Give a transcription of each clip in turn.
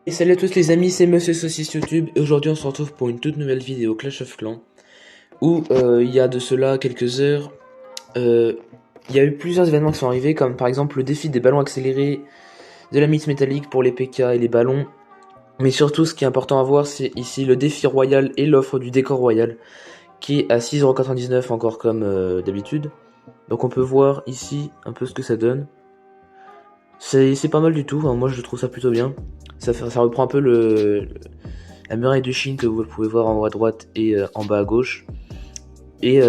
Et salut à tous les amis, c'est Monsieur Saucisse YouTube et aujourd'hui on se retrouve pour une toute nouvelle vidéo Clash of Clans où il y a de cela quelques heures, il y a eu plusieurs événements qui sont arrivés comme par exemple le défi des ballons accélérés, de la mix métallique pour les PK et les ballons, mais surtout ce qui est important à voir c'est ici le défi royal et l'offre du décor royal qui est à 6,99€ encore comme d'habitude. Donc on peut voir ici un peu ce que ça donne. C'est pas mal du tout, hein, moi je trouve ça plutôt bien. Ça reprend un peu la muraille de Chine que vous pouvez voir en haut à droite et en bas à gauche. Et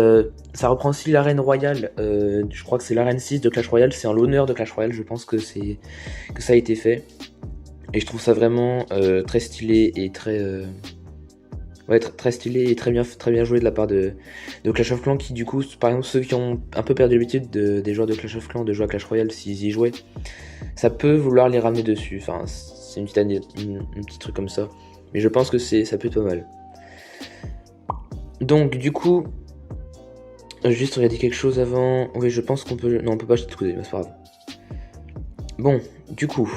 ça reprend aussi l'arène royale, je crois que c'est l'arène 6 de Clash Royale, c'est en l'honneur de Clash Royale, je pense que ça a été fait. Et je trouve ça vraiment très stylé et très stylé et très bien joué de la part de Clash of Clans qui du coup, par exemple ceux qui ont un peu perdu l'habitude des joueurs de Clash of Clans de jouer à Clash Royale s'ils y jouaient, ça peut vouloir les ramener dessus, enfin c'est une petite truc comme ça. Mais je pense que ça peut être pas mal. Donc du coup, juste regarder quelque chose avant. Oui, je pense qu'on peut. Non, on peut pas jeter de coup d'œil, mais c'est pas grave. Bon, du coup,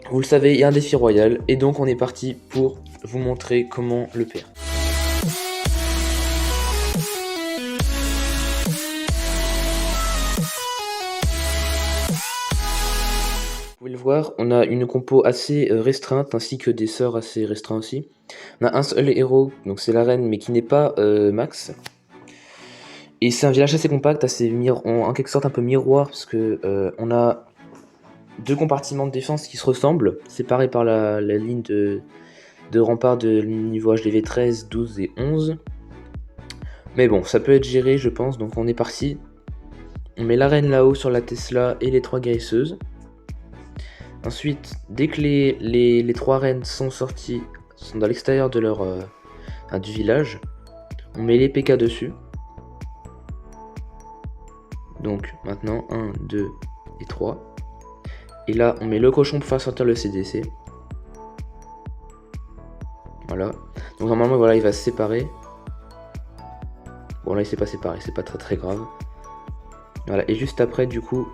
vous le savez, il y a un défi royal et donc on est parti pour vous montrer comment le faire. Vous pouvez le voir, on a une compo assez restreinte ainsi que des sorts assez restreints aussi. On a un seul héros, donc c'est la reine, mais qui n'est pas max. Et c'est un village assez compact, en quelque sorte un peu miroir, parce que on a deux compartiments de défense qui se ressemblent, séparés par la ligne de rempart de niveau HDV 13, 12 et 11. Mais bon, ça peut être géré, je pense, donc on est parti. On met la reine là-haut sur la Tesla et les trois guérisseuses. Ensuite, dès que les trois reines sont sorties, sont dans l'extérieur de du village, on met les PK dessus. Donc maintenant, 1, 2 et 3. Et là, on met le cochon pour faire sortir le CDC. Voilà. Donc normalement, voilà, il va se séparer. Bon, là, il s'est pas séparé, c'est pas très grave. Voilà, et juste après, du coup,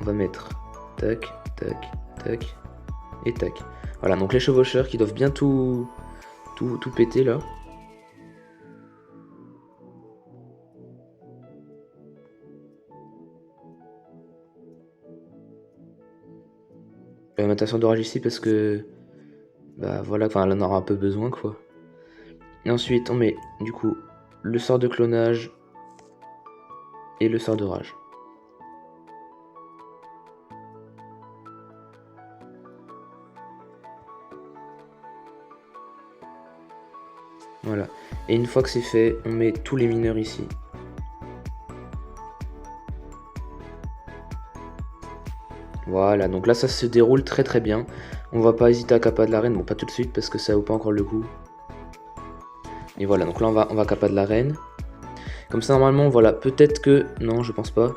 on va mettre tac, tac, tac et tac. Voilà, donc les chevaucheurs qui doivent bien tout péter là. Attention d'orage ici parce que bah voilà, enfin là on aura un peu besoin quoi. Et ensuite on met du coup le sort de clonage et le sort d'orage. Voilà. Et une fois que c'est fait, on met tous les mineurs ici. Voilà, donc là ça se déroule très bien. On va pas hésiter à capa de la reine, bon pas tout de suite parce que ça vaut pas encore le coup. Et voilà, donc là on va capa de la reine. Comme ça normalement, voilà, peut-être que... Non, je pense pas.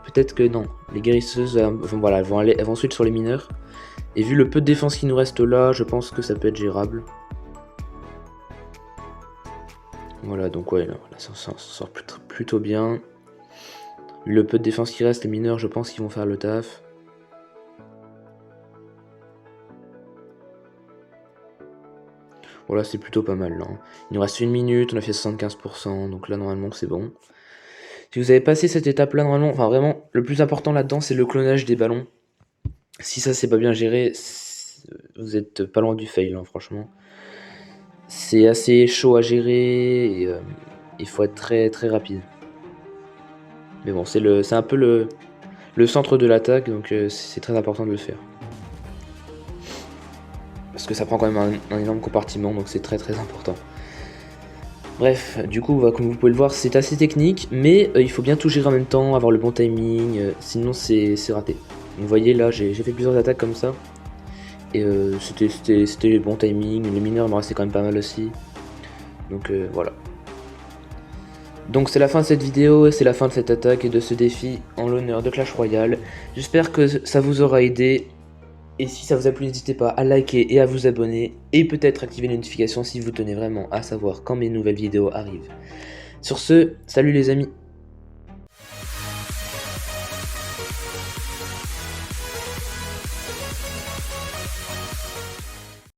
Peut-être que non. Les guérisseuses, voilà, elles vont ensuite sur les mineurs. Et vu le peu de défense qui nous reste là, je pense que ça peut être gérable. Voilà, donc ouais, là ça sort plutôt bien. Vu le peu de défense qui reste, les mineurs, je pense qu'ils vont faire le taf. Voilà, c'est plutôt pas mal là. Il nous reste 1 minute, on a fait 75%, donc là normalement c'est bon. Si vous avez passé cette étape là, normalement, enfin vraiment, le plus important là-dedans c'est le clonage des ballons. Si ça c'est pas bien géré, vous êtes pas loin du fail, hein, franchement. C'est assez chaud à gérer et il faut être très rapide. Mais bon, c'est un peu le centre de l'attaque, donc c'est très important de le faire. Parce que ça prend quand même un énorme compartiment, donc c'est très important. Bref, du coup, comme vous pouvez le voir, c'est assez technique, mais il faut bien tout gérer en même temps, avoir le bon timing, sinon c'est raté. Donc, vous voyez là, j'ai fait plusieurs attaques comme ça, et c'était le bon timing, les mineurs me restaient quand même pas mal aussi. Donc voilà. Donc c'est la fin de cette vidéo, et c'est la fin de cette attaque et de ce défi en l'honneur de Clash Royale. J'espère que ça vous aura aidé. Et si ça vous a plu, n'hésitez pas à liker et à vous abonner. Et peut-être activer les notifications si vous tenez vraiment à savoir quand mes nouvelles vidéos arrivent. Sur ce, salut les amis!